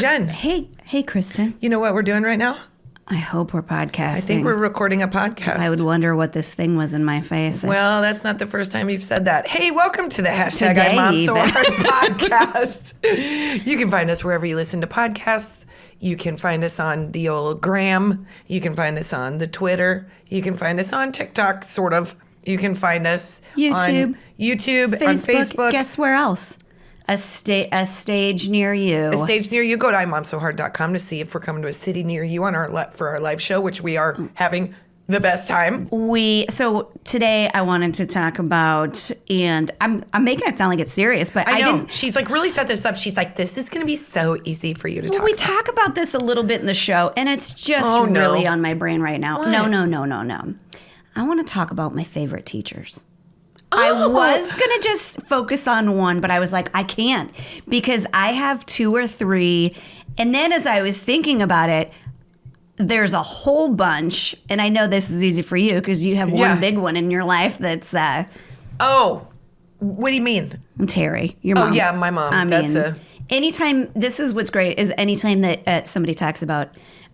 Jen. Hey, Kristin. You know what we're doing right now? I hope we're podcasting. I think we're recording a podcast. I would wonder what this thing was in my face. Well, that's not the first time you've said that. Hey, welcome to the hashtag Today, IMOMSOHARD podcast. You can find us wherever you listen to podcasts. You can find us on the old Gram. You can find us on the Twitter. You can find us on TikTok, sort of. You can find us on YouTube, on Facebook. Guess where else? A stage near you. A stage near you. Go to IMOMSOHARD.com to see if we're coming to a city near you on for our live show, which we are having the best time. So today I wanted to talk about, and I'm making it sound like it's serious, but I know. Didn't. She's like really set this up. She's like, this is going to be so easy for you to talk We about. talk about this a little bit in the show, and it's just really on my brain right now. What? No. I want to talk about my favorite teachers. I was going to just focus on one, but I was like, I can't, because I have two or three. And then as I was thinking about it, there's a whole bunch. And I know this is easy for you because you have one big one in your life that's... what do you mean? Terry, your mom. Oh, yeah, my mom. Anytime, this is what's great, is anytime that somebody talks about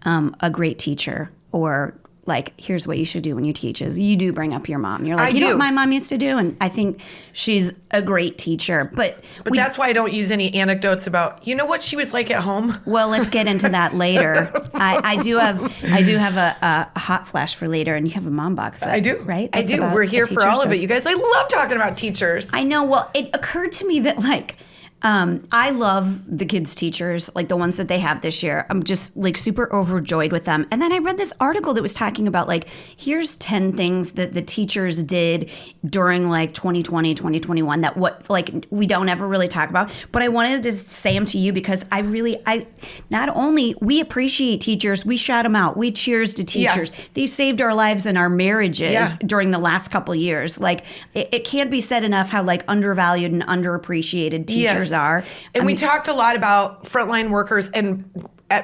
a great teacher or... like, here's what you should do when you teach is you do bring up your mom. You're like, you know what my mom used to do? And I think she's a great teacher. But that's why I don't use any anecdotes about, you know what she was like at home? Well, let's get into that later. I do have a hot flash for later, and you have a mom box. I do. Right? I do. We're here for all of it. You guys, I love talking about teachers. I know. Well, it occurred to me that, like, I love the kids' teachers, like the ones that they have this year. I'm just like super overjoyed with them. And then I read this article that was talking about like, here's 10 things that the teachers did during like 2020, 2021 that we don't ever really talk about. But I wanted to say them to you because not only we appreciate teachers, we shout them out. We cheers to teachers. Yeah. They saved our lives and our marriages during the last couple of years. Like it can't be said enough how like undervalued and underappreciated teachers are. And we talked a lot about frontline workers, and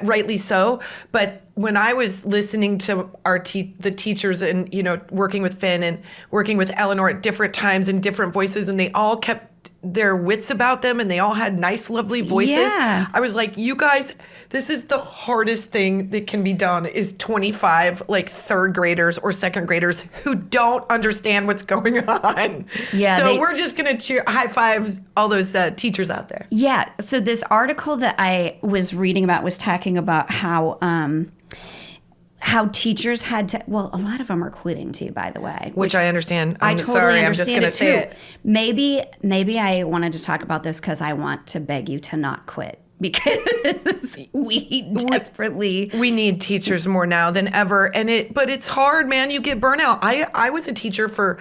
rightly so. But when I was listening to the teachers and, working with Finn and working with Eleanor at different times and different voices, and they all kept their wits about them and they all had nice, lovely voices. Yeah. I was like, you guys, this is the hardest thing that can be done is 25 like third graders or second graders who don't understand what's going on. Yeah. So we're just going to cheer, high fives all those teachers out there. Yeah. So this article that I was reading about was talking about how teachers had to, well, a lot of them are quitting too, by the way. Which I understand. I'm just going to say it. Maybe I wanted to talk about this because I want to beg you to not quit. Because we desperately... We need teachers more now than ever. But it's hard, man. You get burnout. I was a teacher for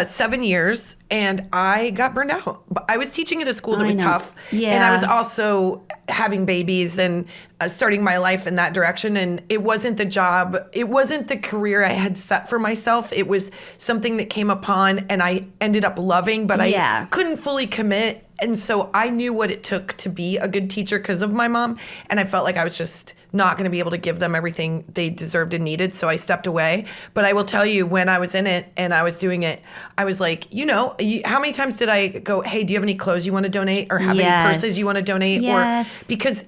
7 years, and I got burned out. I was teaching at a school that was tough. Yeah. And I was also having babies and starting my life in that direction. And it wasn't the job. It wasn't the career I had set for myself. It was something that came upon and I ended up loving, but I couldn't fully commit. And so I knew what it took to be a good teacher because of my mom. And I felt like I was just not going to be able to give them everything they deserved and needed. So I stepped away. But I will tell you, when I was in it and I was doing it, I was like, how many times did I go, hey, do you have any clothes you want to donate? Or have any purses you want to donate? Yes. Or because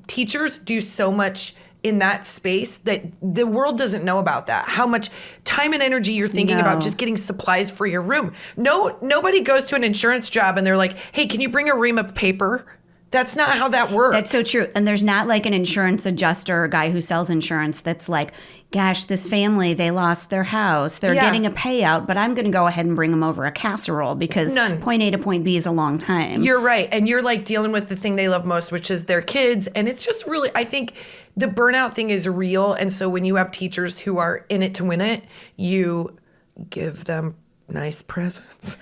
teachers do so much in that space that the world doesn't know about that. How much time and energy you're thinking about just getting supplies for your room. Nobody goes to an insurance job and they're like, hey, can you bring a ream of paper? That's not how that works. That's so true. And there's not like an insurance adjuster or guy who sells insurance that's like, gosh, this family, they lost their house. They're getting a payout, but I'm going to go ahead and bring them over a casserole because point A to point B is a long time. You're right. And you're like dealing with the thing they love most, which is their kids. And it's just really, I think the burnout thing is real. And so when you have teachers who are in it to win it, you give them nice presents.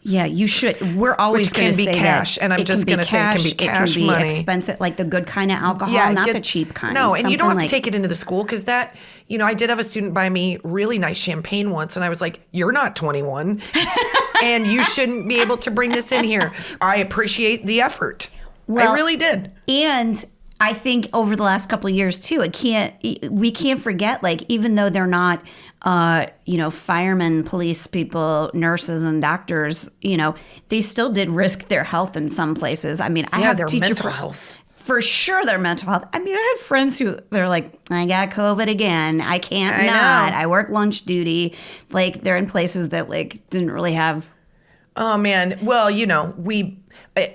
Yeah, you should. We're always going to say cash, that. And I'm just going to say it can be cash money. It can be expensive, like the good kind of alcohol, not the cheap kind. No, and you don't have to take it into the school because that, I did have a student buy me really nice champagne once, and I was like, you're not 21, and you shouldn't be able to bring this in here. I appreciate the effort. Well, I really did. And I think over the last couple of years too, we can't forget, like, even though they're not, firemen, police people, nurses and doctors, they still did risk their health in some places. I mean, I have their teacher mental health. for sure their mental health. I mean, I had friends who they're like, I got COVID again. I can't not. I work lunch duty. Like they're in places that like didn't really have. Oh man. Well,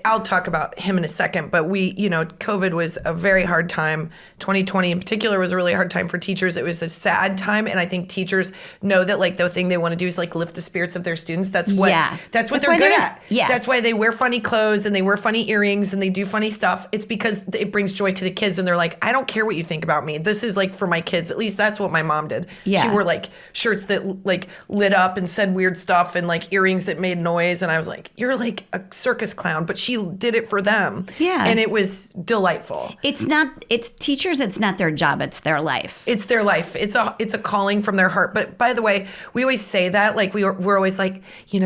I'll talk about him in a second, but COVID was a very hard time. 2020 in particular was a really hard time for teachers. It was a sad time. And I think teachers know that like the thing they want to do is like lift the spirits of their students. That's what they're good at. Yeah. That's why they wear funny clothes and they wear funny earrings and they do funny stuff. It's because it brings joy to the kids. And they're like, I don't care what you think about me. This is like for my kids. At least that's what my mom did. Yeah. She wore like shirts that like lit up and said weird stuff and like earrings that made noise. And I was like, you're like a circus clown. But she did it for them. Yeah. And it was delightful. It's teachers, it's not their job, it's their life. It's their life. It's a calling from their heart. But by the way, we always say that, like we're always like,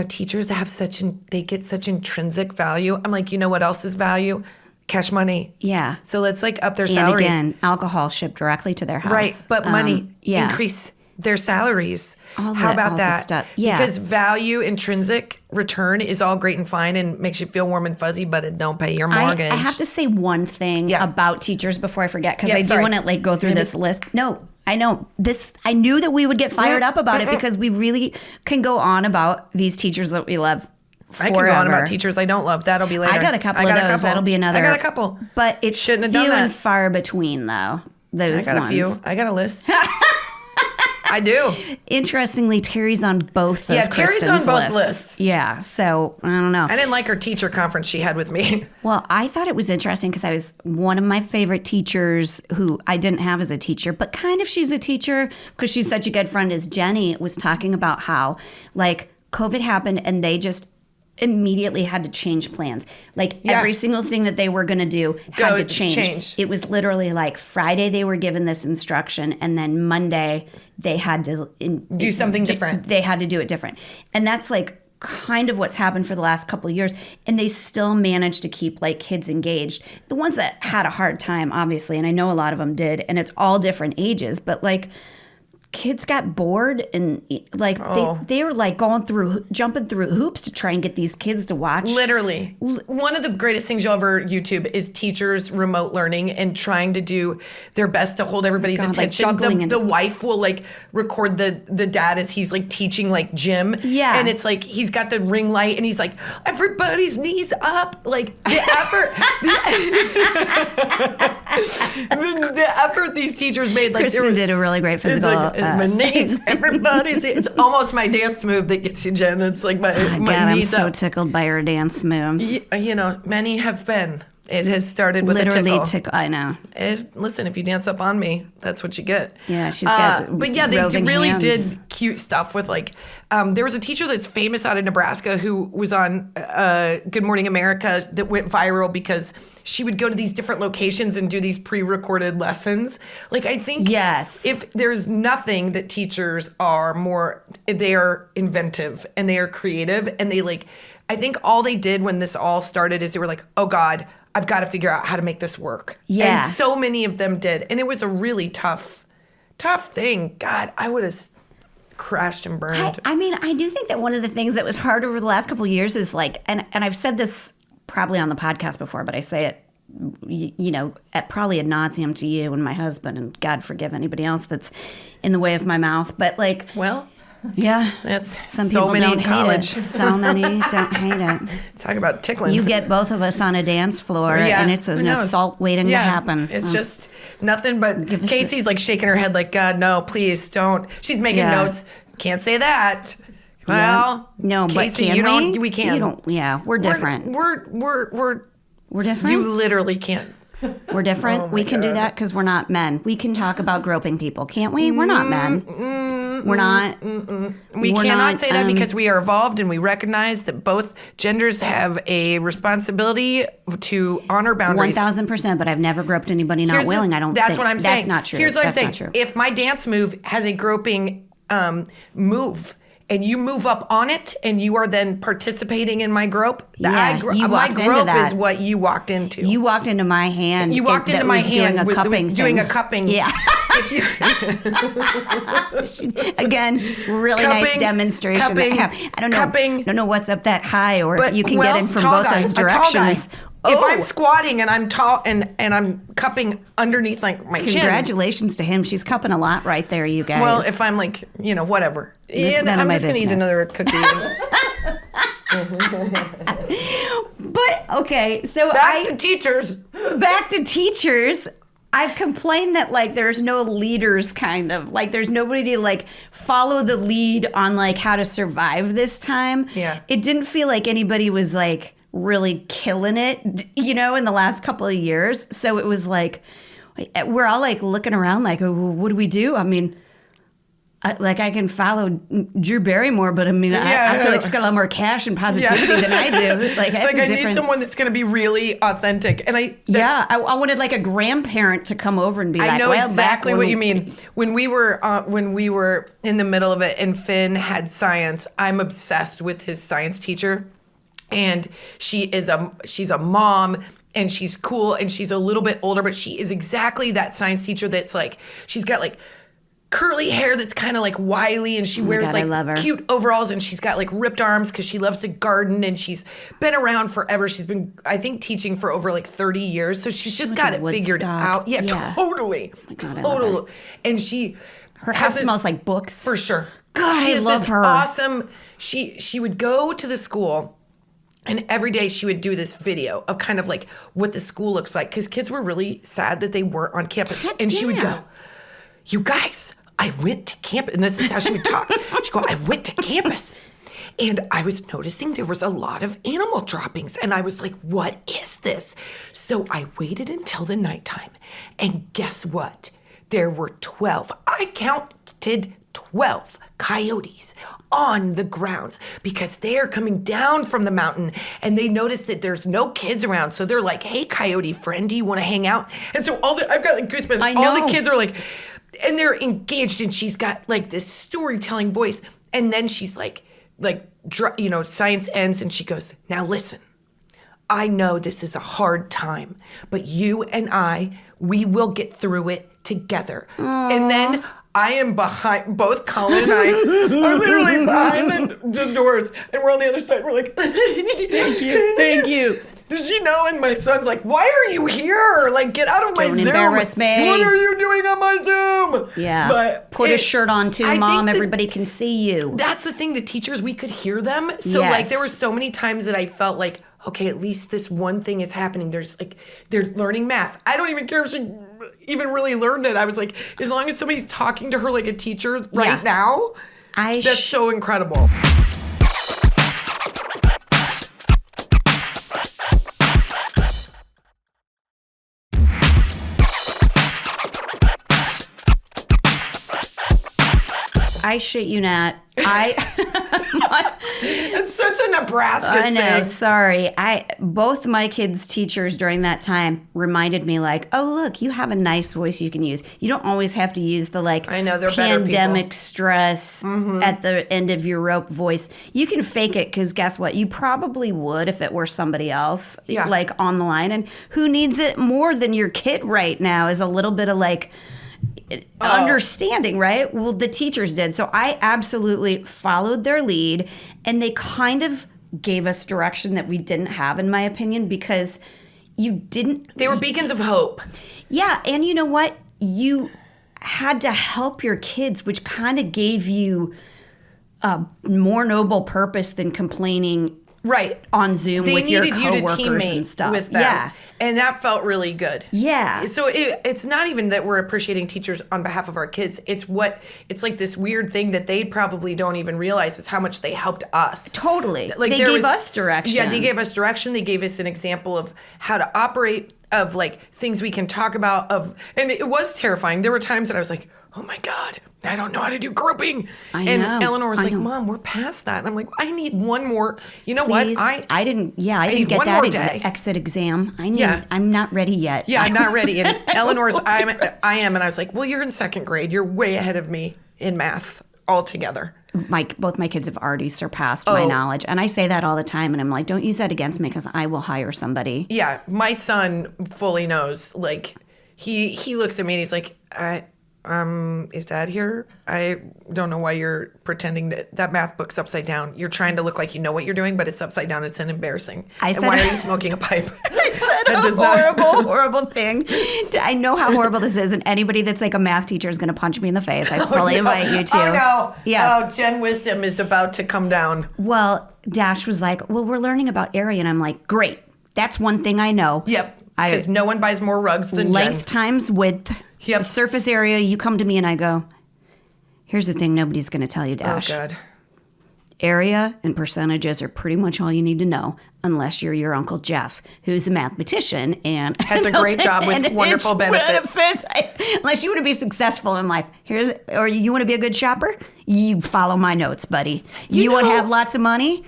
teachers they get such intrinsic value. I'm like, you know what else is value? Cash money. Yeah. So let's like up their salaries. And again, alcohol shipped directly to their house. Right. But money increase their salaries. How about that? Stuff. Yeah. Because value, intrinsic return is all great and fine and makes you feel warm and fuzzy, but it don't pay your mortgage. I have to say one thing about teachers before I forget, because I do want to like go through this list. No, I know this. I knew that we would get fired up about it because we really can go on about these teachers that we love forever. I can go on about teachers I don't love. That'll be later. I got a couple of those. That'll be another. I got a couple. But it's Shouldn't have done few that. and far between, though. Those I got ones. a few. I got a list. I do. Interestingly, Terry's on both of Terry's Kristen's on both lists. Yeah, so I don't know. I didn't like her teacher conference she had with me. Well, I thought it was interesting because I was one of my favorite teachers who I didn't have as a teacher, but kind of she's a teacher because she's such a good friend, is Jenny was talking about how like COVID happened and they just immediately had to change plans. Like every single thing that they were going to do had to change. It was literally like Friday they were given this instruction and then Monday they had to do something different. They had to do it different. And that's like kind of what's happened for the last couple of years. And they still managed to keep like kids engaged. The ones that had a hard time, obviously, and I know a lot of them did, and it's all different ages, but like kids got bored and like they were like jumping through hoops to try and get these kids to watch. Literally. One of the greatest things you'll ever YouTube is teachers remote learning and trying to do their best to hold everybody's attention. Like the wife will like record the dad as he's like teaching like gym. Yeah. And it's like he's got the ring light and he's like, everybody's knees up. Like the effort the effort these teachers made. Like Kristin did a really great physical my knees, everybody's. It's almost my dance move that gets you, Jen. It's like my knees I'm so up. tickled by her dance moves. Many have been. It has started with literally a tickle. I know. Listen, if you dance up on me, that's what you get. Yeah, she's got but yeah, they really hands. did cute stuff with like. There was a teacher that's famous out of Nebraska who was on Good Morning America that went viral because she would go to these different locations and do these pre-recorded lessons. Like I think if there's nothing that teachers are more, they are inventive and they are creative and they like. I think all they did when this all started is they were like, oh God, I've got to figure out how to make this work. Yeah. And so many of them did. And it was a really tough thing. God, I would have crashed and burned. I mean, I do think that one of the things that was hard over the last couple of years is like, and I've said this probably on the podcast before, but I say it, probably ad nauseum to you and my husband, and God forgive anybody else that's in the way of my mouth. But like, well, yeah, that's some so people many don't in college. hate it. So many don't hate it. Talk about tickling. You get both of us on a dance floor, and it's an assault waiting to happen. It's just nothing but Casey's like shaking her head like, God, no, please don't. She's making notes. Can't say that. Well, no, Casey, but can we? We can. You don't. Yeah, we're different. We're different. You literally can't. We're different. Oh we can do that because we're not men. We can talk about groping people, can't we? We're not men. We're not. We cannot say that because we are evolved and we recognize that both genders have a responsibility to honor boundaries. 1,000%. But I've never groped anybody not willing. I don't. That's what I'm saying. That's not true. Here's what that's I'm saying. If my dance move has a groping move. And you move up on it, and you are then participating in my grope. My grope is what you walked into. You walked into my hand. You walked into my hand doing a cupping. Yeah. Again, really nice demonstration. Cupping, I don't know. Don't know what's up that high, or you can get in from both those directions. If I'm squatting and I'm tall and I'm cupping underneath like my chin. Congratulations to him. She's cupping a lot right there, you guys. Well, if I'm like, whatever. It's none of I'm my just going to eat business. another cookie. But, okay, so Back to teachers. Back to teachers. I've complained that, like, there's no leaders, kind of. Like, there's nobody to, like, follow the lead on, like, how to survive this time. Yeah. It didn't feel like anybody was, like, really killing it, in the last couple of years. So it was like, we're all, like, looking around like, oh, what do we do? I mean, I can follow Drew Barrymore, but I mean, I feel like she's got a lot more cash and positivity than I do. Like I need someone that's going to be really authentic. And I wanted like a grandparent to come over and be like, I know well, exactly what you mean. When we were in the middle of it and Finn had science, I'm obsessed with his science teacher. And she's a mom and she's cool and she's a little bit older, but she is exactly that science teacher that's like, she's got like curly hair that's kind of like wily and she wears like cute overalls and she's got like ripped arms because she loves to garden and she's been around forever. She's been, I think, teaching for over like 30 years. So she's just got it figured out. Yeah, totally. Oh my God, I totally. love her. And her house smells like books. For sure. God, I love her. Awesome. She would go to the school and every day she would do this video of kind of like what the school looks like because kids were really sad that they weren't on campus. And she would go, you guys, I went to campus. And this is how she would talk. She'd go, I went to campus. And I was noticing there was a lot of animal droppings. And I was like, what is this? So I waited until the nighttime. And guess what? There were 12. I counted 12 coyotes on the grounds because they are coming down from the mountain and they notice that there's no kids around. So they're like, hey, coyote friend, do you want to hang out? And so I've got like goosebumps. I know. All the kids are like, and they're engaged and she's got like this storytelling voice. And then she's like, science ends and she goes, now listen, I know this is a hard time, but you and we will get through it together. Aww. And then I am behind, both Colin and I are literally behind the doors and we're on the other side. We're like, thank you. Does she know? And my son's like, why are you here? Like, get out of my Zoom. Don't embarrass me. What are you doing on my Zoom? Yeah. But put a shirt on too, Mom. Everybody can see you. That's the thing. The teachers, we could hear them. So like there were so many times that I felt like, okay, at least this one thing is happening. There's like, they're learning math. I don't even care if she even really learned it. I was like, as long as somebody's talking to her like a teacher right now, that's so incredible. I shit you not. It's such a Nebraska I know, thing. Sorry. Both my kids' teachers during that time reminded me like, oh, look, you have a nice voice you can use. You don't always have to use the like I know, they're pandemic stress at the end of your rope voice. You can fake it because guess what? You probably would if it were somebody else like on the line. And who needs it more than your kid right now is a little bit of like understanding, right? Well, the teachers did. So I absolutely followed their lead and they kind of gave us direction that we didn't have, in my opinion, because they were beacons of hope. Yeah. And you know what? You had to help your kids, which kind of gave you a more noble purpose than complaining on Zoom with your coworkers and stuff. With them. Yeah. And that felt really good. Yeah. So it's not even that we're appreciating teachers on behalf of our kids. It's like this weird thing that they probably don't even realize is how much they helped us. Totally. Like they gave us direction. Yeah, they gave us direction. They gave us an example of how to operate, of like things we can talk about, and it was terrifying. There were times that I was like, oh my God, I don't know how to do grouping. And Eleanor was like, Mom, we're past that. And I'm like, I need one more. You know what? I didn't get that exit exam. I'm not ready yet. Yeah, I'm not ready. And Eleanor's, I am. And I was like, well, you're in second grade. You're way ahead of me in math altogether. Both my kids have already surpassed my knowledge. And I say that all the time. And I'm like, don't use that against me because I will hire somebody. Yeah, my son fully knows. Like, he looks at me and he's like, is Dad here? I don't know why you're pretending that math book's upside down. You're trying to look like you know what you're doing, but it's upside down. It's embarrassing. And why are you smoking a pipe? I said a horrible thing. I know how horrible this is, and anybody that's like a math teacher is going to punch me in the face. I fully invite you to. Oh, no. Yeah. Oh, Jen Wisdom is about to come down. Well, Dash was like, well, we're learning about area, and I'm like, great. That's one thing I know. Yep. Because no one buys more rugs than length Jen. Times width. Yep. Surface area. You come to me and I go, here's the thing nobody's going to tell you, Dash. Oh, God. Area and percentages are pretty much all you need to know, unless you're your Uncle Jeff, who's a mathematician and has a great job with wonderful benefits. Unless you want to be successful in life, or you want to be a good shopper, you follow my notes, buddy. You want to have lots of money,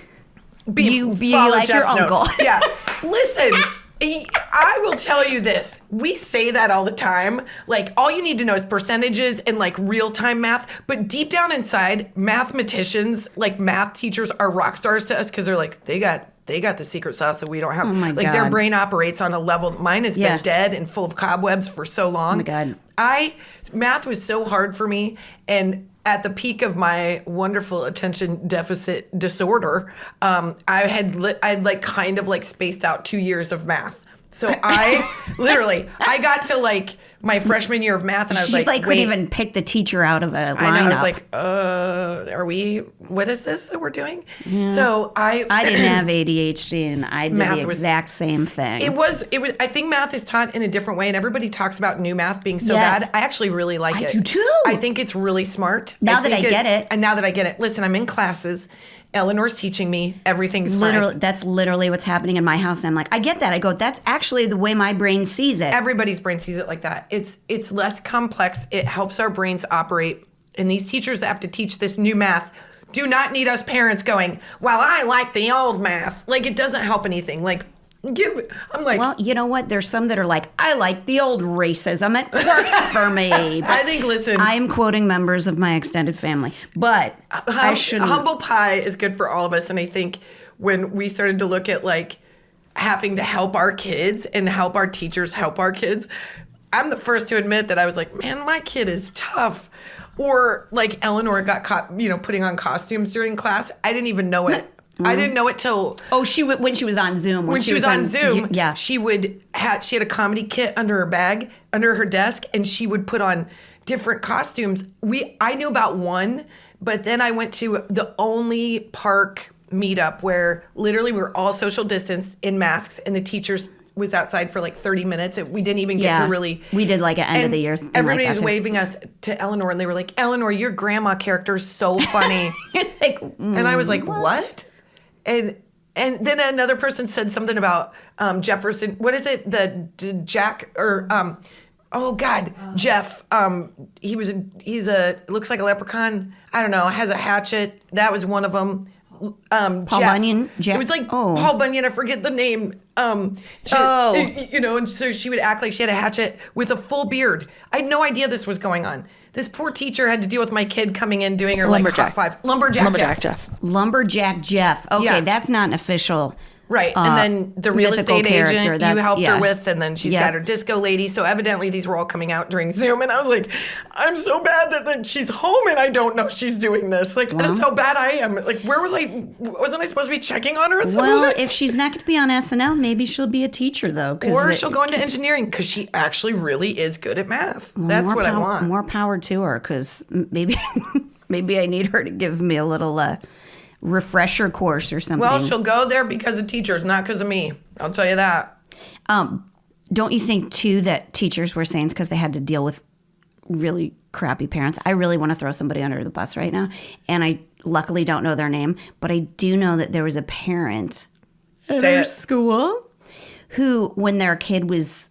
be like Jeff's your uncle. Notes. Yeah. Listen. I will tell you this. We say that all the time. Like, all you need to know is percentages and like real-time math. But deep down inside, mathematicians, like math teachers, are rock stars to us because they're like, they got the secret sauce that we don't have. Oh my God. Their brain operates on a level. Mine has been dead and full of cobwebs for so long. Oh my God. Math was so hard for me, and at the peak of my wonderful attention deficit disorder, I'd kind of spaced out 2 years of math. So I got to like my freshman year of math, and I was she like, couldn't even pick the teacher out of a lineup. I know. I was like, what is this that we're doing? Yeah. So I didn't have ADHD, and I did the exact same thing. It was. I think math is taught in a different way, and everybody talks about new math being so bad. I actually really like it. I do too. I think it's really smart. Now that I get it. And now that I get it. Listen, I'm in classes. Eleanor's teaching me. Everything's fine. That's literally what's happening in my house. And I'm like, I get that. I go, that's actually the way my brain sees it. Everybody's brain sees it like that. It's less complex. It helps our brains operate. And these teachers that have to teach this new math do not need us parents going, well, I like the old math. Like, it doesn't help anything. I'm like, well, you know what? There's some that are like, I like the old racism. It works for me. I think, listen. I'm quoting members of my extended family, but I shouldn't. Humble pie is good for all of us. And I think when we started to look at having to help our kids and help our teachers help our kids, I'm the first to admit that I was like, man, my kid is tough. Or like Eleanor got caught, putting on costumes during class. I didn't even know it. I didn't know it till when she was on Zoom. When she was on Zoom, yeah, she had a comedy kit under her bag, under her desk, and she would put on different costumes. I knew about one, but then I went to the only park meetup where literally we were all social distanced in masks, and the teachers was outside for 30 minutes. We didn't even get to really. We did an end of the year thing. Everybody was waving us to Eleanor, and they were like, Eleanor, your grandma character is so funny. And I was like, what? And then another person said something about Jefferson. What is it? Jack or Jeff. He's looks like a leprechaun. I don't know. Has a hatchet. That was one of them. Paul Bunyan. Jeff. It was Paul Bunyan. I forget the name. And so she would act like she had a hatchet with a full beard. I had no idea this was going on. This poor teacher had to deal with my kid coming in doing her high five. Lumberjack Jeff. Okay, that's not an official. Right. And then the real estate agent you helped her with, and then she's got her disco lady. So evidently these were all coming out during Zoom. And I was like, I'm so bad that she's home and I don't know she's doing this. That's how bad I am. Where was I? Wasn't I supposed to be checking on her? Well, if she's not going to be on SNL, maybe she'll be a teacher, though. Or she'll go into engineering because she actually really is good at math. That's what I want. More power to her, because maybe I need her to give me a little refresher course or something. Well, she'll go there because of teachers, not because of me. I'll tell you that. Don't you think, too, that teachers were saints because they had to deal with really crappy parents? I really want to throw somebody under the bus right now, and I luckily don't know their name, but I do know that there was a parent at our school who, when their kid was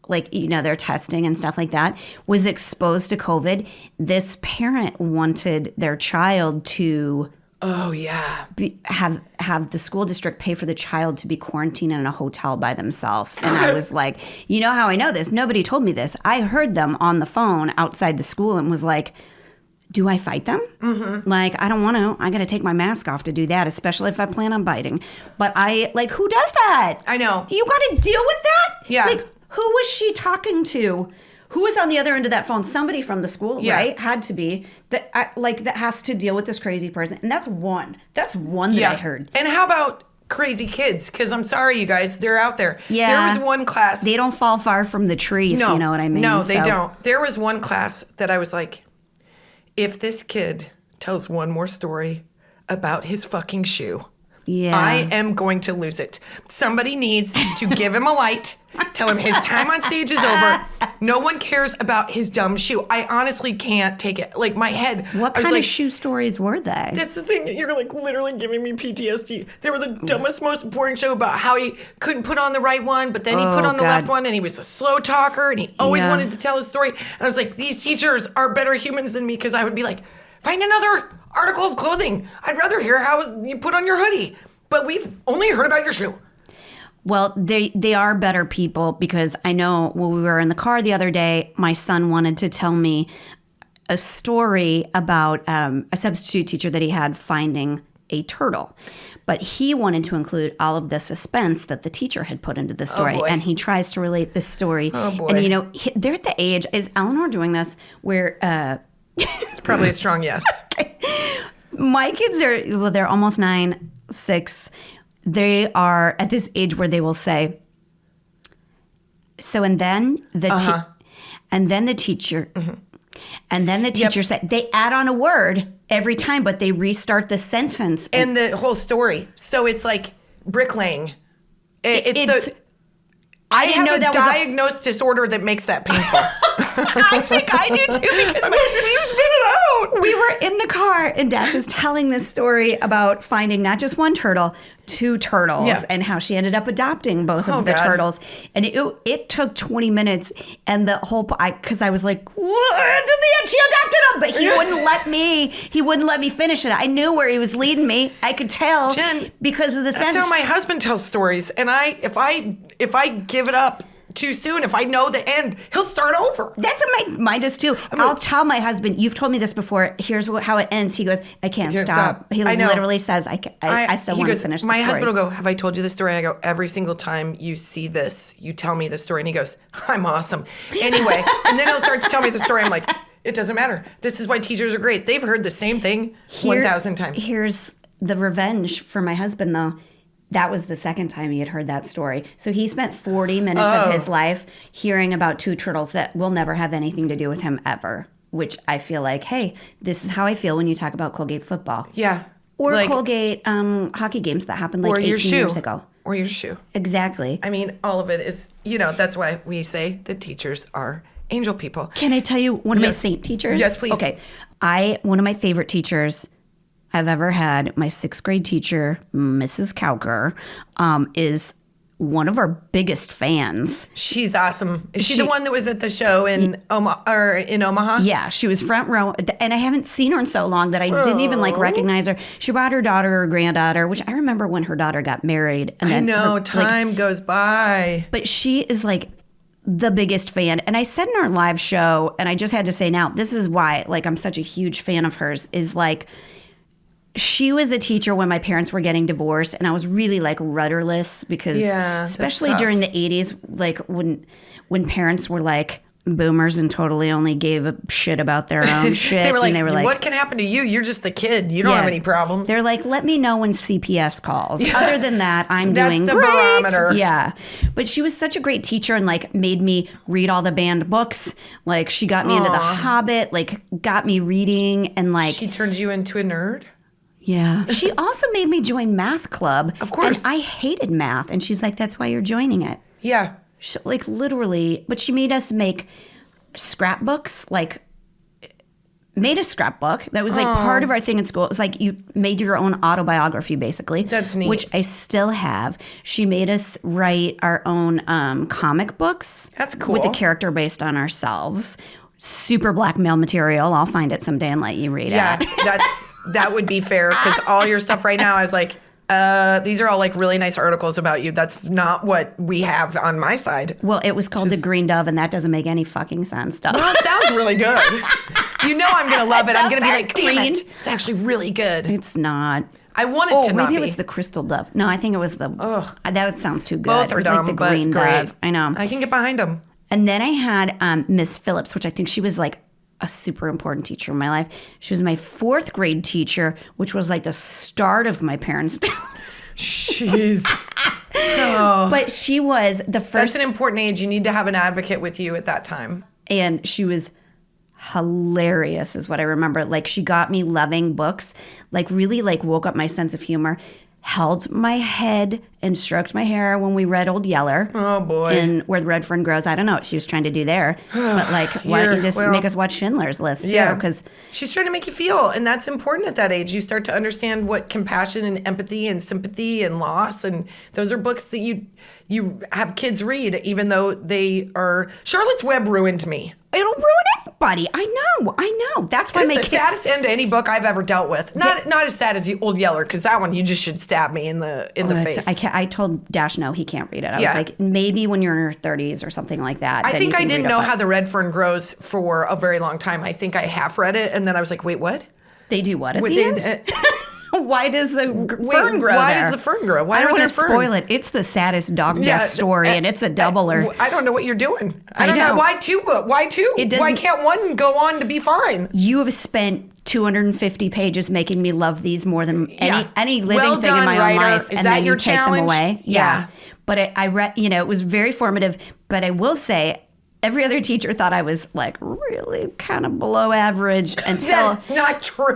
they're testing and stuff like that, was exposed to COVID. This parent wanted their child to have the school district pay for the child to be quarantined in a hotel by themselves. And I was like, you know how I know this? Nobody told me this. I heard them on the phone outside the school and was like, do I fight them? Mm-hmm. I don't want to. I got to take my mask off to do that, especially if I plan on biting. But who does that? I know. You got to deal with that? Yeah. Who was she talking to? who was on the other end of that phone? Somebody from the school, Yeah. right? Had to be that that has to deal with this crazy person. And that's one that I heard. And how about crazy kids? Because I'm sorry, you guys, they're out there. Yeah. There was one class. They don't fall far from the tree, if you know what I mean. No, they don't. There was one class that I was like, if this kid tells one more story about his fucking shoe, I am going to lose it. Somebody needs to give him a light, tell him his time on stage is over. No one cares about his dumb shoe. I honestly can't take it. Like, my head. What kind of shoe stories were they? That's the thing. You're like literally giving me PTSD. They were the dumbest, most boring show about how he couldn't put on the right one, but then he put on the left one, and he was a slow talker, and he always wanted to tell his story. And I was like, these teachers are better humans than me, because I would be like, find another article of clothing. I'd rather hear how you put on your hoodie. But we've only heard about your shoe. Well, they are better people, because I know when we were in the car the other day, my son wanted to tell me a story about a substitute teacher that he had finding a turtle. But he wanted to include all of the suspense that the teacher had put into the story. And he tries to relate this story. Oh, boy. And, they're at the age, is Eleanor doing this, where... It's probably a strong yes. My kids they're almost 9, 6. They are at this age where they will say, so, and then the and then the teacher, and then the teacher said, they add on a word every time, but they restart the sentence. And the whole story. So it's like bricklaying. I didn't know that was a diagnosed disorder that makes that painful. I think I do too, because you spit it out. We were in the car and Dash is telling this story about finding not just one turtle, 2 turtles, and how she ended up adopting both of the turtles. And it took 20 minutes, and the whole, because I was like, what? She adopted them, but he wouldn't let me finish it. I knew where he was leading me. I could tell, Jen, because of the that's how my husband tells stories. And if I give it up too soon, if I know the end, he'll start over. That's what mine does too. I'll tell my husband, you've told me this before, here's how it ends. He goes, I can't stop. He literally says, I still want to finish the story. My husband will go, have I told you this story? I go, every single time you see this, you tell me the story. And he goes, I'm awesome. Anyway, and then he'll start to tell me the story. I'm like, it doesn't matter. This is why teachers are great. They've heard the same thing 1,000 times. Here's the revenge for my husband, though. That was the second time he had heard that story. So he spent 40 minutes of his life hearing about 2 turtles that will never have anything to do with him ever, which I feel like, hey, this is how I feel when you talk about Colgate football. Yeah. Or Colgate hockey games that happened 18 years ago. Or your shoe. Exactly. I mean, all of it is, that's why we say that teachers are angel people. Can I tell you one of my saint teachers? Yes, please. Okay. One of my favorite teachers I've ever had, my 6th grade teacher, Mrs. Cowker, is one of our biggest fans. She's awesome. Is she the one that was at the show in Omaha? Yeah, she was front row, and I haven't seen her in so long that I didn't even recognize her. She brought her daughter or granddaughter, which I remember when her daughter got married. And then time goes by. But she is the biggest fan. And I said in our live show, and I just had to say now, this is why I'm such a huge fan of hers, is she was a teacher when my parents were getting divorced, and I was really rudderless because especially during the 80s, when parents were boomers and totally only gave a shit about their own shit. They were like, what can happen to you? You're just the kid. You don't have any problems. They're like, let me know when CPS calls. Other than that, I'm doing That's the great. barometer. Yeah. But she was such a great teacher and made me read all the banned books. She got me into The Hobbit, got me reading, and She turned you into a nerd? Yeah. She also made me join math club. Of course. And I hated math. And she's like, that's why you're joining it. Yeah. She, literally. But she made us make scrapbooks, made a scrapbook. That was part of our thing in school. It was you made your own autobiography, basically. That's neat. Which I still have. She made us write our own comic books. That's cool. With a character based on ourselves. Super blackmail material. I'll find it someday and let you read it. Yeah, that would be fair, because all your stuff right now is these are all really nice articles about you. That's not what we have on my side. Well, it was called The Green Dove, and that doesn't make any fucking sense. Well, it sounds really good. I'm going to love it. I'm going to be damn it. It's actually really good. It's not. I want it to not be. Maybe it was the Crystal Dove. No, I think it was the... That sounds too good. Both are dumb, the but Green great. Dove. I know. I can get behind them. And then I had Miss Phillips, which I think she was like a super important teacher in my life. She was my 4th grade teacher, which was like the start of my parents' Jeez. Oh. But she was the first. That's an important age. You need to have an advocate with you at that time. And she was hilarious is what I remember. Like, she got me loving books, like really like woke up my sense of humor, held my head and stroked my hair when we read Old Yeller. Oh, boy. And Where the Red Fern Grows. I don't know what she was trying to do there. But like, why don't you just make us watch Schindler's List too? Yeah, because she's trying to make you feel, and that's important at that age. You start to understand what compassion and empathy and sympathy and loss, and those are books that you have kids read, even though they are. Charlotte's Web ruined me. It'll ruin everybody. I know. That's why it's the saddest end to any book I've ever dealt with. Not as sad as the Old Yeller, because that one you just should stab me in the face. I told Dash no, he can't read it. I was like, maybe when you're in your 30s or something like that. I think I didn't know how the red fern grows for a very long time. I think I half read it, and then I was like, wait, what? They do what at the end? Why does the fern grow Why there? does the fern grow? Why I don't are there want to ferns? spoil it. It's the saddest dog death story, and it's a doubler. I don't know what you're doing. I don't know. Why two? Why two? Why can't one go on to be fine? You have spent 250 pages making me love these more than any living thing in my own life, Is and that then your you take challenge? them away. Yeah. But I read, it was very formative. But I will say, every other teacher thought I was like really kind of below average until that's not true.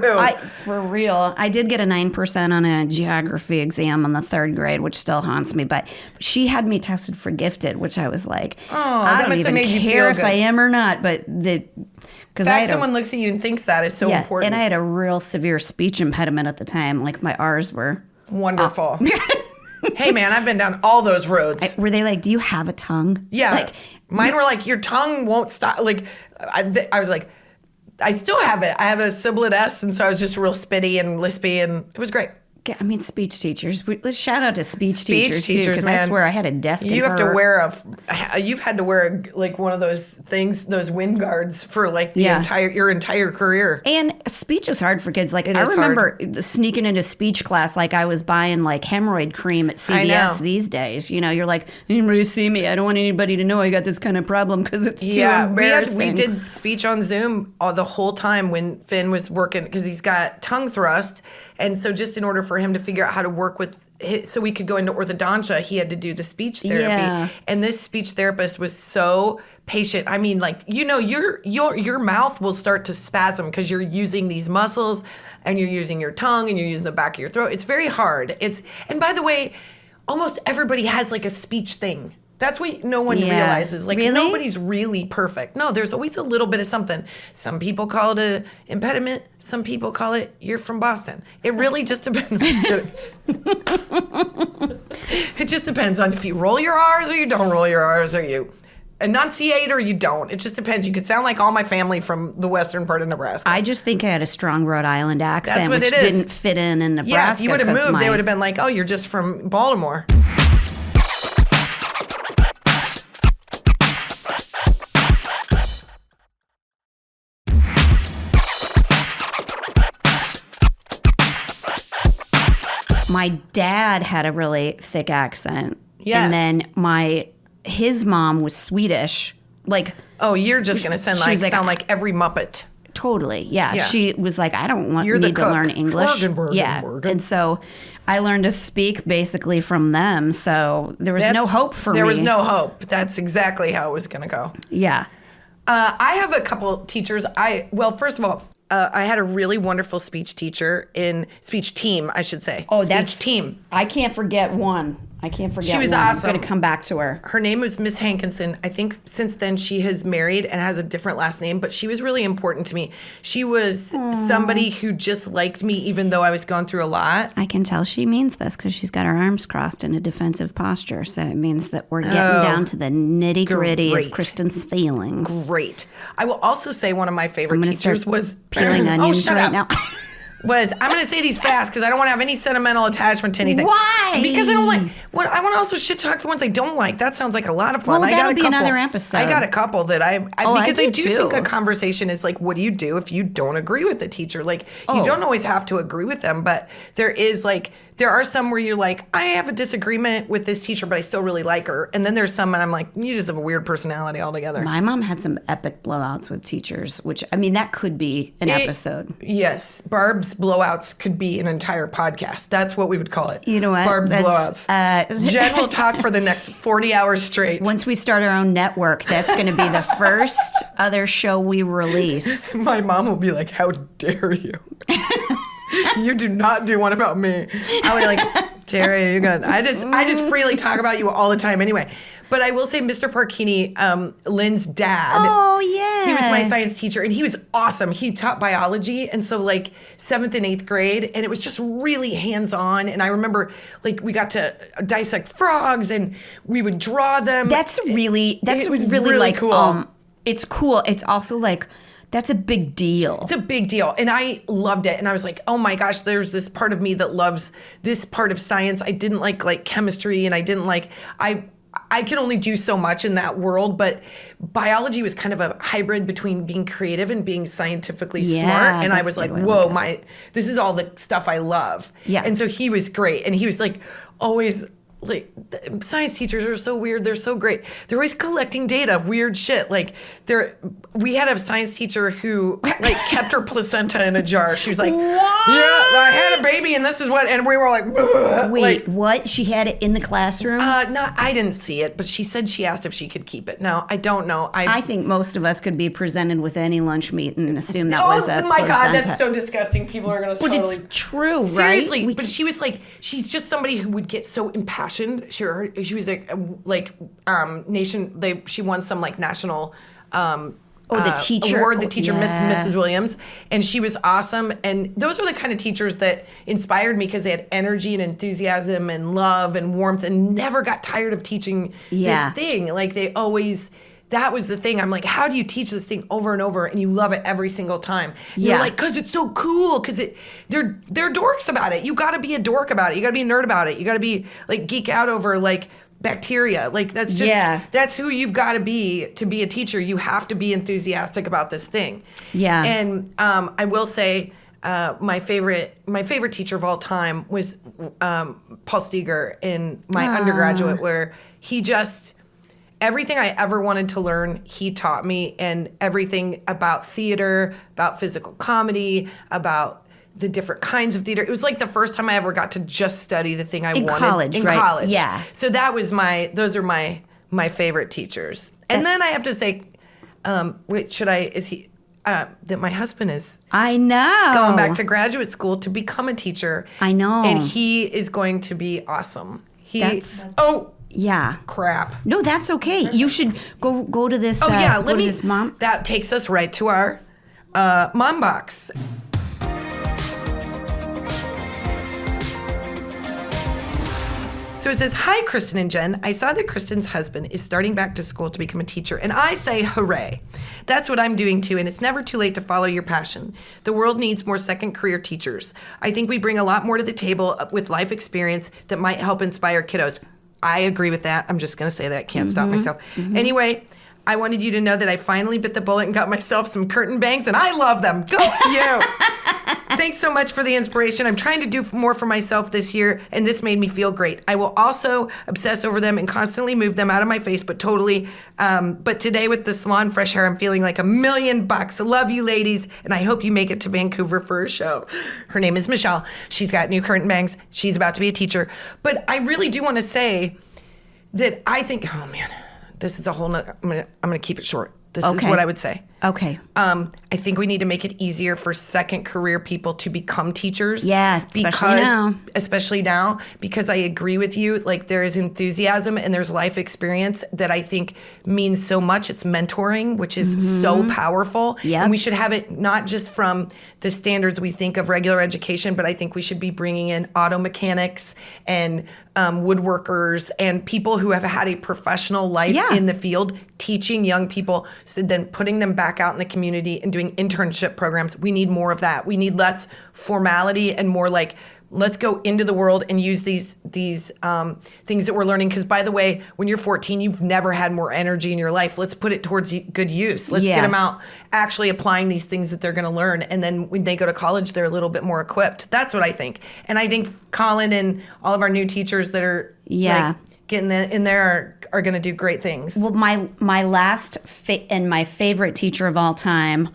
For real. I did get a 9% on a geography exam in the 3rd grade, which still haunts me. But she had me tested for gifted, which I was like, I don't even care if I am or not. But the fact someone looks at you and thinks that is so important. And I had a real severe speech impediment at the time. Like my R's were wonderful. Hey, man, I've been down all those roads. Were they like, do you have a tongue? Yeah. Like, mine were like, your tongue won't stop. Like, I was like, I still have it. I have a siblet S, and so I was just real spitty and lispy, and it was great. I mean, speech teachers. Let's shout out to speech teachers too, because I swear I had a desk. You have to wear you've had to wear like one of those things, those wind guards for like your entire career. And speech is hard for kids. Like I remember sneaking into speech class, like I was buying like hemorrhoid cream at CVS these days. You're like, anybody see me? I don't want anybody to know I got this kind of problem because it's too embarrassing. We did speech on Zoom the whole time when Finn was working because he's got tongue thrust. And so just in order for him to figure out how to work with so we could go into orthodontia, he had to do the speech therapy. Yeah. And this speech therapist was so patient. I mean, like, your mouth will start to spasm because you're using these muscles and you're using your tongue and you're using the back of your throat. It's very hard. And by the way, almost everybody has like a speech thing. That's what no one realizes. Like, nobody's really perfect. No, there's always a little bit of something. Some people call it an impediment. Some people call it, you're from Boston. It really just depends. It just depends on if you roll your R's or you don't roll your R's, or you enunciate or you don't. It just depends. You could sound like all my family from the western part of Nebraska. I just think I had a strong Rhode Island accent, which didn't fit in Nebraska. Yeah, if you would have moved, they would have been like, oh, you're just from Baltimore. My dad had a really thick accent. Yes. And then his mom was Swedish. Like, oh, you're just going to sound like every Muppet. Totally. Yeah. She was like, I don't need to learn English. Bergen. And so I learned to speak basically from them. So there was no hope for me. There was no hope. That's exactly how it was going to go. Yeah. I have a couple teachers. First of all, I had a really wonderful speech teacher speech team, I should say. Oh, speech team. I can't forget one. She was awesome. I'm going to come back to her. Her name was Miss Hankinson. I think since then she has married and has a different last name, but she was really important to me. She was somebody who just liked me even though I was going through a lot. I can tell she means this because she's got her arms crossed in a defensive posture. So it means that we're getting down to the nitty-gritty of Kristin's feelings. Great. I will also say one of my favorite teachers was peeling onions now. was, I'm going to say these fast because I don't want to have any sentimental attachment to anything. Why? Because I don't like, I want to also shit talk the ones I don't like. That sounds like a lot of fun. Well, that'll I got be another episode. I got a couple that because I do too. think a conversation is like, what do you do if you don't agree with the teacher? Like, you don't always have to agree with them, but there are some where you're like, I have a disagreement with this teacher, but I still really like her. And then there's some, and I'm like, you just have a weird personality altogether. My mom had some epic blowouts with teachers, which, I mean, that could be an episode. Yes. Barb's blowouts could be an entire podcast. That's what we would call it. You know what? Barb's blowouts. Jen will talk for the next 40 hours straight. Once we start our own network, that's going to be the first other show we release. My mom will be like, how dare you? You do not do one about me. I'll be like, Terry, you got. I just freely talk about you all the time anyway. But I will say, Mr. Parkini, Lynn's dad. Oh yeah, he was my science teacher, and he was awesome. He taught biology, and so like 7th and 8th grade, and it was just really hands-on. And I remember like we got to dissect frogs, and we would draw them. It was really like cool. It's cool. It's also like. That's a big deal. It's a big deal. And I loved it. And I was like, oh my gosh, there's this part of me that loves this part of science. I didn't like chemistry, and I didn't like, I can only do so much in that world, but biology was kind of a hybrid between being creative and being scientifically smart. And I was like, whoa, this is all the stuff I love. Yeah. And so he was great. And he was like, always like, science teachers are so weird. They're so great. They're always collecting data, weird shit. Like we had a science teacher who like kept her placenta in a jar. She was like, what? Yeah, I had a baby and this is what, and we were like, ugh. Wait, what? She had it in the classroom? No, I didn't see it, but she said she asked if she could keep it. Now, I don't know. I think most of us could be presented with any lunch meat and assume that was a Oh my God, placenta. that's so disgusting. People are going to totally... But it's true, right? Seriously, but she was like, she's just somebody who would get so impassioned. She was she won some like national... the teacher award, the teacher, yeah. Mrs. Williams, and she was awesome. And those were the kind of teachers that inspired me because they had energy and enthusiasm and love and warmth, and never got tired of teaching this thing. Like they always, that was the thing. I'm like, how do you teach this thing over and over and you love it every single time? And you're like, because it's so cool. Because they're dorks about it. You got to be a dork about it. You got to be a nerd about it. You got to be like geek out over like bacteria. Like that's just that's who you've got to be a teacher. You have to be enthusiastic about this thing. Yeah. And I will say my favorite teacher of all time was Paul Steger in my undergraduate, where he just everything I ever wanted to learn, he taught me, and everything about theater, about physical comedy, about the different kinds of theater. It was like the first time I ever got to just study the thing I wanted. In college. Yeah. So those are my favorite teachers. And then I have to say, that my husband is I know. going back to graduate school to become a teacher. I know. And he is going to be awesome. Yeah. Crap. No, that's okay. You should go to this. This mom. That takes us right to our mom box. So it says, hi, Kristin and Jen. I saw that Kristin's husband is starting back to school to become a teacher, and I say hooray. That's what I'm doing too, and it's never too late to follow your passion. The world needs more second career teachers. I think we bring a lot more to the table with life experience that might help inspire kiddos. I agree with that. I'm just going to say that. Can't stop myself. Anyway, I wanted you to know that I finally bit the bullet and got myself some curtain bangs, and I love them. Go you! Thanks so much for the inspiration. I'm trying to do more for myself this year, and this made me feel great. I will also obsess over them and constantly move them out of my face, but today with the salon fresh hair, I'm feeling like $1,000,000. Love you, ladies, and I hope you make it to Vancouver for a show. Her name is Michelle. She's got new curtain bangs. She's about to be a teacher. But I really do want to say that I think, oh man, this is a whole nother, I'm gonna keep it short. This is what I would say. Okay. I think we need to make it easier for second career people to become teachers. Yeah, especially now, because I agree with you. Like there is enthusiasm and there's life experience that I think means so much. It's mentoring, which is so powerful. Yeah. And we should have it not just from the standards we think of regular education, but I think we should be bringing in auto mechanics and woodworkers and people who have had a professional life in the field, teaching young people, so then putting them back back out in the community and doing internship programs. We need more of that. We need less formality and more like, let's go into the world and use these things that we're learning. Because by the way, when you're 14, you've never had more energy in your life. Let's put it towards good use. Let's get them out actually applying these things that they're going to learn. And then when they go to college, they're a little bit more equipped. That's what I think. And I think Colin and all of our new teachers that are like, getting in there are going to do great things. Well, my last and my favorite teacher of all time,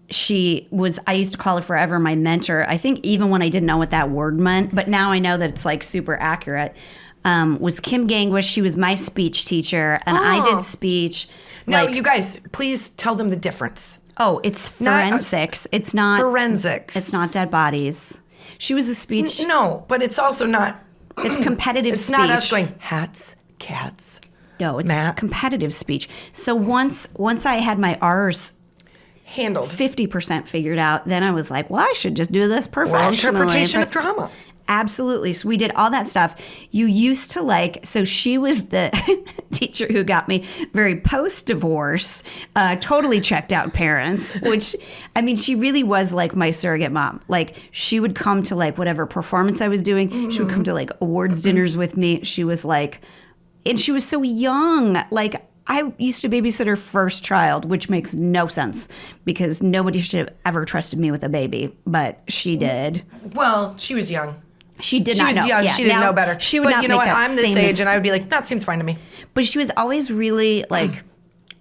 I used to call her forever my mentor. I think even when I didn't know what that word meant, but now I know that it's like super accurate, was Kim Gangwish. She was my speech teacher, and I did speech. Now, you guys, please tell them the difference. Oh, it's forensics. It's not forensics. It's not dead bodies. She was a speech. No, but it's also not. It's competitive speech. It's not us going hats, cats. No, it's mats. Competitive speech. So once I had my R's handled 50% figured out, then I was like, well, I should just do this professionally. Well, interpretation of drama. Absolutely. So we did all that stuff. You used to so she was the teacher who got me very post-divorce, totally checked out parents, which, I mean, she really was like my surrogate mom. Like, she would come to like whatever performance I was doing. Mm-hmm. She would come to like awards dinners with me. She was like, and she was so young. Like, I used to babysit her first child, which makes no sense because nobody should have ever trusted me with a baby, but she did. Well, she was young. She did not know. She was young. Yeah. She didn't know better. She would not you know make what? that I'm this same age, and I would be like, that seems fine to me. But she was always really like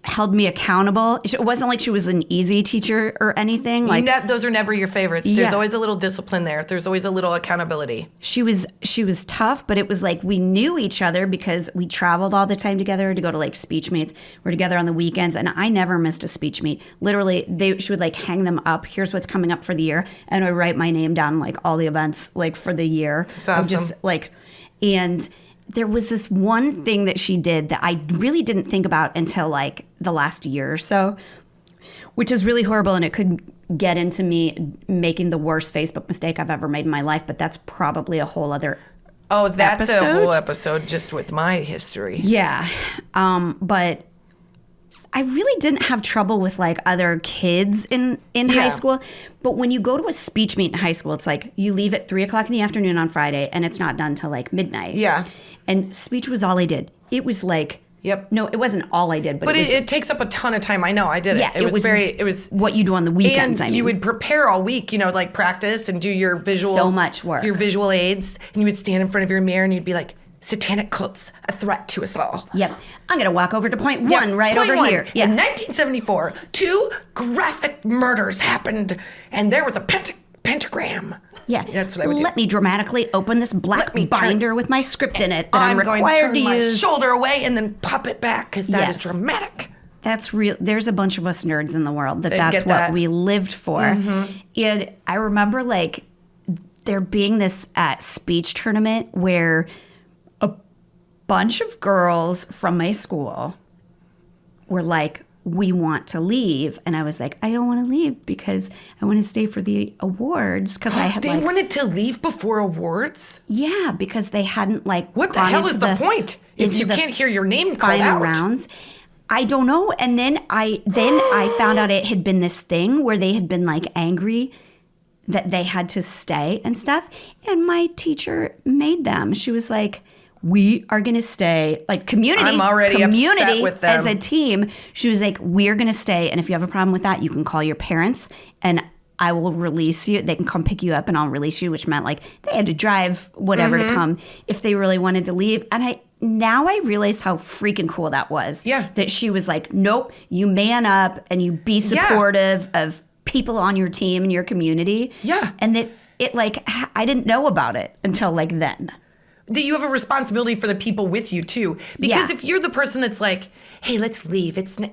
held me accountable. It wasn't like she was an easy teacher or anything. Like those are never your favorites. There's always a little discipline there. There's always a little accountability. She was tough, but it was like we knew each other because we traveled all the time together to go to like speech meets. We're together on the weekends, and I never missed a speech meet. Literally, she would like hang them up. Here's what's coming up for the year, and I write my name down like all the events like for the year. That's awesome. I'm just like, and there was this one thing that she did that I really didn't think about until like the last year or so, which is really horrible, and it could get into me making the worst Facebook mistake I've ever made in my life, but that's probably a whole other that's episode. A whole episode just with my history. Yeah. But I really didn't have trouble with like other kids in high school. But when you go to a speech meet in high school, it's like you leave at 3:00 in the afternoon on Friday and it's not done till like midnight. Yeah. And speech was all I did. It was like, yep. No, it wasn't all I did, but it takes up a ton of time. I know, I did it. Yeah, It was what you do on the weekends. And you would prepare all week, like practice and do your visual. So much work. Your visual aids, and you would stand in front of your mirror and you'd be like, satanic cults, a threat to us all. Yep. I'm going to walk over to point one over here. Yeah. In 1974, 2 graphic murders happened, and there was a pentagram. Yeah. That's what I would do. Let me dramatically open this black binder with my script in it that I'm required going to turn to use. my shoulder away and then pop it back because that is dramatic. That's real. There's a bunch of us nerds in the world that's what we lived for. Mm-hmm. And I remember like there being this speech tournament where a bunch of girls from my school were like, we want to leave. And I was like, I don't want to leave because I want to stay for the awards. Because I had They wanted to leave before awards? Yeah, because they hadn't like what the hell is the point if you can't hear your name called out? Rounds. I don't know. And then I found out it had been this thing where they had been like angry that they had to stay and stuff. And my teacher made them. She was like, we are going to stay, like community. I'm already upset with them. As a team. She was like, we're going to stay. And if you have a problem with that, you can call your parents and I will release you. They can come pick you up and I'll release you, which meant like they had to drive whatever to come if they really wanted to leave. And now I realize how freaking cool that was. Yeah. That she was like, nope, you man up and you be supportive of people on your team and your community. Yeah. And that it like, I didn't know about it until like then. That you have a responsibility for the people with you too, because if you're the person that's like, "Hey, let's leave. Let's go.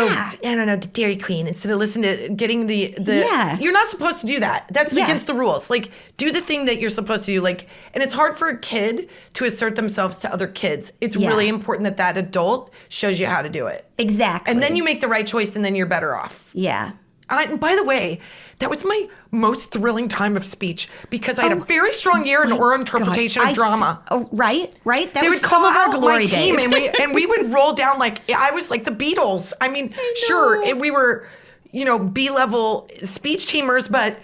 I don't know, to Dairy Queen," instead of listening to getting the you're not supposed to do that. That's against the rules. Like, do the thing that you're supposed to do. Like, and it's hard for a kid to assert themselves to other kids. It's really important that adult shows you how to do it. Exactly. And then you make the right choice, and then you're better off. Yeah. And by the way, that was my most thrilling time of speech because I had a very strong year in oral interpretation of drama. Right. That they was would call some of our out glory my team, days. and we would roll down like I was like the Beatles. I mean, sure, we were B-level speech teamers, but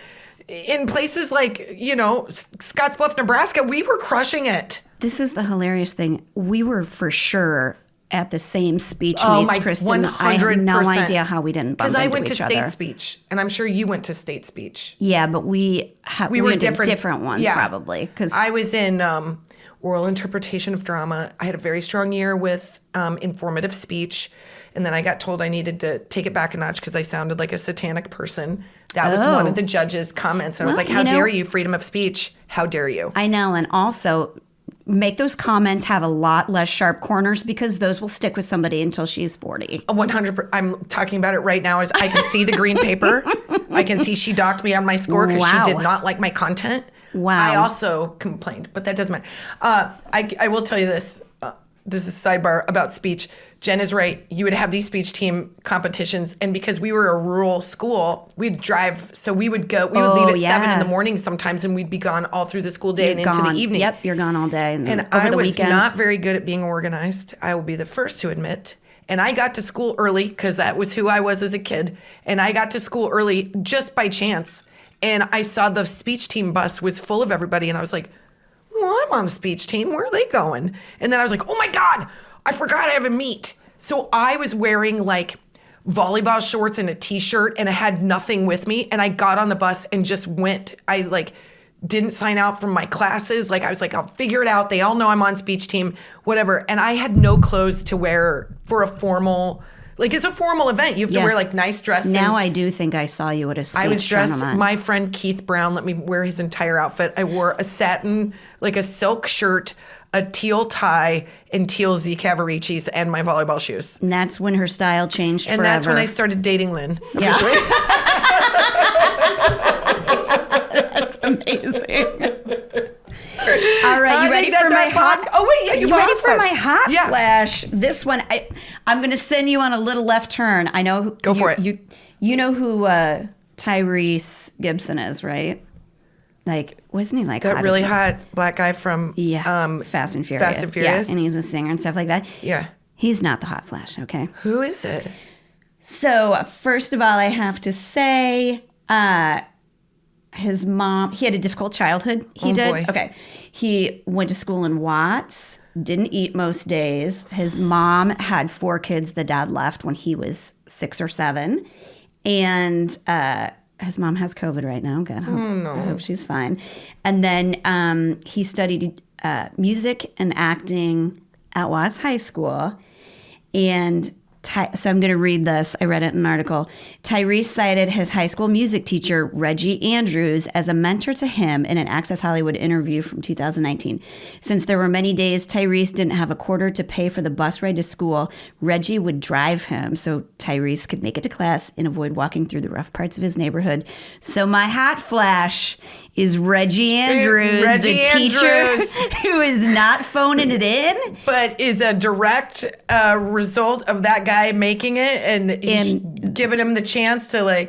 in places like, Scottsbluff, Nebraska, we were crushing it. This is the hilarious thing. We were for sure at the same speech meets, Kristin. 100%. I have no idea how we didn't bump into each other. Because I went to state speech, and I'm sure you went to state speech. Yeah, but we were different ones, yeah. probably. Because I was in oral interpretation of drama. I had a very strong year with informative speech, and then I got told I needed to take it back a notch because I sounded like a satanic person. That was one of the judges' comments, and I was like, how dare you, freedom of speech? How dare you? I know, and also make those comments have a lot less sharp corners because those will stick with somebody until she's 40. 100%. I'm talking about it right now. As I can see the green paper. I can see she docked me on my score because she did not like my content. Wow. I also complained, but that doesn't matter. I will tell you this. This is a sidebar about speech. Jen is right. You would have these speech team competitions, and because we were a rural school, we'd drive. So we would go. We would leave at 7 in the morning sometimes, and we'd be gone all through the school day and into the evening. Yep, you're gone all day and over I the was weekend. not very good at being organized. I will be the first to admit. And I got to school early because that was who I was as a kid. And I got to school early just by chance. And I saw the speech team bus was full of everybody, and I was like, well, I'm on the speech team. Where are they going? And then I was like, oh my God, I forgot I have a meet. So I was wearing like volleyball shorts and a t-shirt, and I had nothing with me. And I got on the bus and just went. I didn't sign out from my classes. I was like, I'll figure it out. They all know I'm on speech team, whatever. And I had no clothes to wear for a formal, it's a formal event. You have to wear nice dress. Now I do think I saw you at a speech I was dressed, tournament. my friend Keith Brown let me wear his entire outfit. I wore a satin, a silk shirt, a teal tie, and teal Z Cavaricis, and my volleyball shoes. And that's when her style changed forever. And that's when I started dating Lynn, officially. That's amazing. All right, you ready for my hot? Oh wait, yeah, you ready for my hot yeah. flash? This one, I'm going to send you on a little left turn. I know. Go for it. You know who Tyrese Gibson is, right? Wasn't he that really hot black guy from Fast and Furious? Fast and Furious, yeah, and he's a singer and stuff like that. Yeah, he's not the hot flash. Okay, who is it? So first of all, I have to say. His mom, he had a difficult childhood. He did. Boy. Okay. He went to school in Watts, didn't eat most days. His mom had 4 kids. The dad left when he was 6 or 7. And his mom has COVID right now. Good. I hope she's fine. And then he studied music and acting at Watts High School. And so I'm going to read this. I read it in an article. Tyrese cited his high school music teacher, Reggie Andrews, as a mentor to him in an Access Hollywood interview from 2019. Since there were many days Tyrese didn't have a quarter to pay for the bus ride to school, Reggie would drive him so Tyrese could make it to class and avoid walking through the rough parts of his neighborhood. So my hot flash is Reggie Andrews, the teacher who is not phoning it in. But is a direct result of that guy making it and giving him the chance to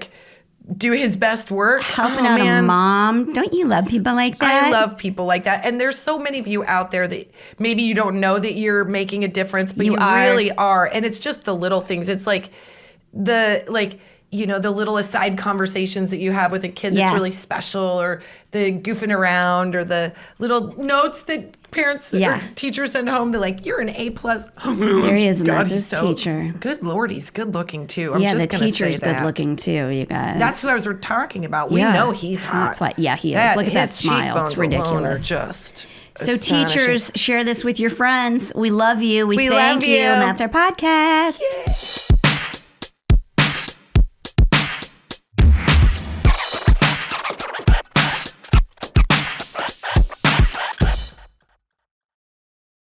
do his best work. Helping out a mom. Don't you love people like that? I love people like that. And there's so many of you out there that maybe you don't know that you're making a difference, but you really are. And it's just the little things. It's the little aside conversations that you have with a kid that's really special, or the goofing around, or the little notes that parents or teachers send home. They're like, you're an A+. There he is, and that's his teacher. Good Lord, he's good looking too. I'm just the teacher's good looking too, you guys. That's who I was talking about. We know he's hot. Yeah, he is. Look at that smile. It's ridiculous. Just so teachers, share this with your friends. We love you. We thank you. And that's our podcast. Yay.